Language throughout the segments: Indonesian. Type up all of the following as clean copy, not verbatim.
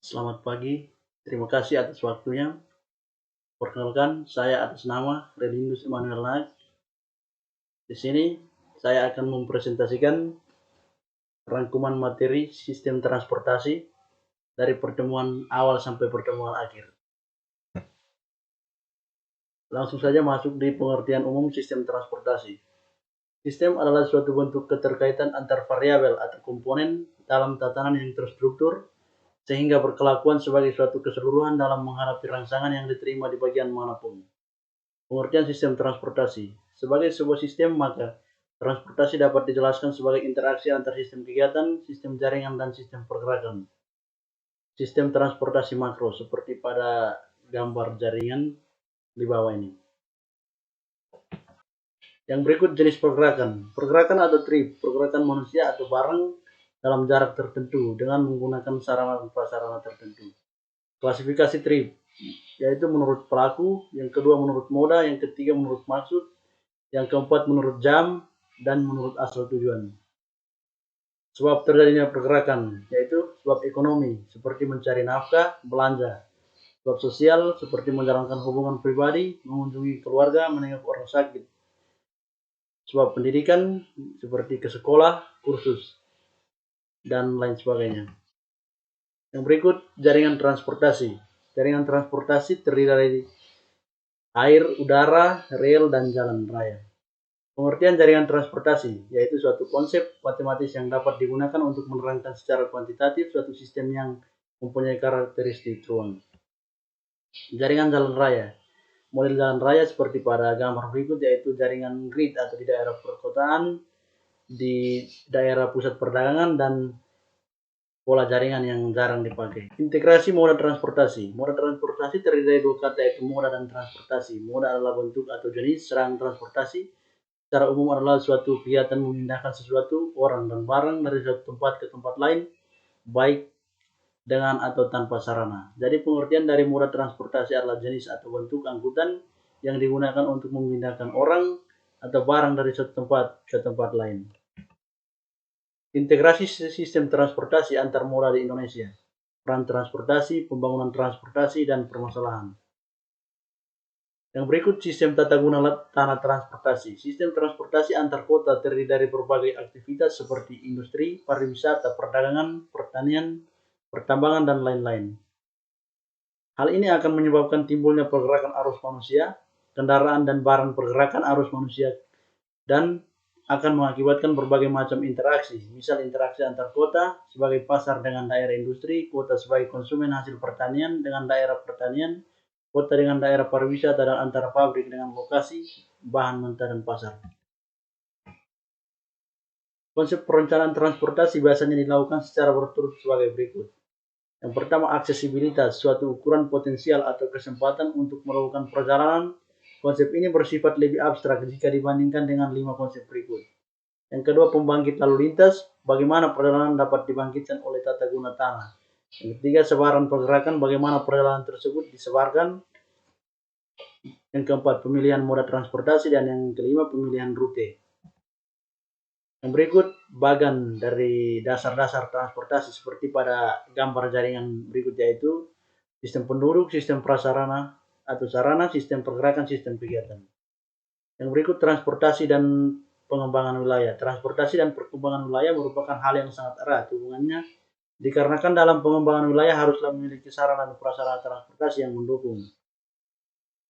Selamat pagi, terima kasih atas waktunya. Perkenalkan, saya atas nama Relindus Emmanuel Naik. Di sini saya akan mempresentasikan rangkuman materi sistem transportasi dari pertemuan awal sampai pertemuan akhir. Langsung saja masuk di pengertian umum sistem transportasi. Sistem adalah suatu bentuk keterkaitan antar variabel atau komponen dalam tatanan yang terstruktur sehingga berkelakuan sebagai suatu keseluruhan dalam menghadapi rangsangan yang diterima di bagian manapun. Pengertian sistem transportasi. Sebagai sebuah sistem, maka transportasi dapat dijelaskan sebagai interaksi antar sistem kegiatan, sistem jaringan, dan sistem pergerakan. Sistem transportasi makro seperti pada gambar jaringan di bawah ini. Yang berikut jenis pergerakan. Pergerakan atau trip, pergerakan manusia atau barang dalam jarak tertentu dengan menggunakan sarana dan prasarana tertentu. Klasifikasi trip, yaitu menurut pelaku, yang kedua menurut moda, yang ketiga menurut maksud, yang keempat menurut jam, dan menurut asal tujuan. Sebab terjadinya pergerakan, yaitu sebab ekonomi, seperti mencari nafkah, belanja. Sebab sosial, seperti menjalankan hubungan pribadi, mengunjungi keluarga, menengok orang sakit. Sebab pendidikan, seperti ke sekolah, kursus, dan lain sebagainya. Yang berikut, jaringan transportasi. Jaringan transportasi terdiri dari air, udara, rel, dan jalan raya. Pengertian jaringan transportasi, yaitu suatu konsep matematis yang dapat digunakan untuk menerangkan secara kuantitatif suatu sistem yang mempunyai karakteristik ruang. Jaringan jalan raya. Model jalan raya seperti pada gambar berikut, yaitu jaringan grid atau di daerah perkotaan, di daerah pusat perdagangan, dan pola jaringan yang jarang dipakai. Integrasi moda transportasi. Moda transportasi terdiri dari dua kata, yaitu moda dan transportasi. Moda adalah bentuk atau jenis, sedangkan transportasi secara umum adalah suatu kegiatan memindahkan sesuatu, orang, dan barang dari satu tempat ke tempat lain, baik dengan atau tanpa sarana. Jadi pengertian dari moda transportasi adalah jenis atau bentuk angkutan yang digunakan untuk memindahkan orang atau barang dari satu tempat ke tempat lain. Integrasi sistem transportasi antar moda di Indonesia. Peran transportasi, pembangunan transportasi, dan permasalahan. Yang berikut sistem tata guna tanah transportasi. Sistem transportasi antar kota terdiri dari berbagai aktivitas seperti industri, pariwisata, perdagangan, pertanian, pertambangan, dan lain-lain. Hal ini akan menyebabkan timbulnya pergerakan arus manusia, kendaraan, dan barang pergerakan arus manusia, dan akan mengakibatkan berbagai macam interaksi. Misal interaksi antar kota sebagai pasar dengan daerah industri, kota sebagai konsumen hasil pertanian dengan daerah pertanian, kota dengan daerah pariwisata, dan antara pabrik dengan lokasi bahan mentah dan pasar. Konsep perencanaan transportasi biasanya dilakukan secara berturut sebagai berikut. Yang pertama, aksesibilitas, suatu ukuran potensial atau kesempatan untuk melakukan perjalanan. Konsep ini bersifat lebih abstrak jika dibandingkan dengan 5 konsep berikut. Yang kedua, pembangkit lalu lintas, bagaimana perjalanan dapat dibangkitkan oleh tata guna tanah. Yang ketiga, sebaran pergerakan, bagaimana perjalanan tersebut disebarkan. Yang keempat, pemilihan moda transportasi, dan yang kelima, pemilihan rute. Yang berikut bagan dari dasar-dasar transportasi seperti pada gambar jaringan berikut, yaitu sistem penduduk, sistem prasarana atau sarana, sistem pergerakan, sistem kegiatan. Yang berikut transportasi dan pengembangan wilayah. Transportasi dan perkembangan wilayah merupakan hal yang sangat erat hubungannya dikarenakan dalam pengembangan wilayah haruslah memiliki sarana dan prasarana transportasi yang mendukung.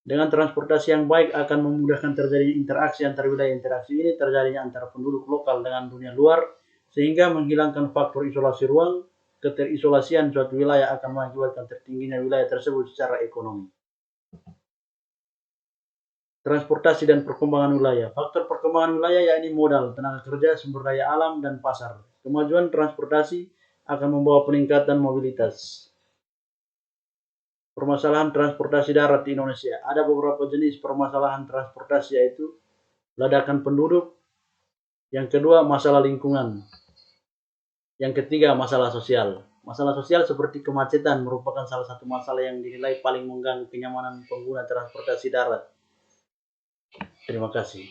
Dengan transportasi yang baik akan memudahkan terjadinya interaksi antar wilayah. Interaksi ini terjadinya antara penduduk lokal dengan dunia luar sehingga menghilangkan faktor isolasi ruang. Keterisolasian suatu wilayah akan mengakibatkan tertingginya wilayah tersebut secara ekonomi. Transportasi dan perkembangan wilayah. Faktor perkembangan wilayah yakni modal, tenaga kerja, sumber daya alam, dan pasar. Kemajuan transportasi akan membawa peningkatan mobilitas. Permasalahan transportasi darat di Indonesia. Ada beberapa jenis permasalahan transportasi, yaitu ledakan penduduk, yang kedua masalah lingkungan, yang ketiga masalah sosial. Masalah sosial seperti kemacetan merupakan salah satu masalah yang dinilai paling mengganggu kenyamanan pengguna transportasi darat. Terima kasih.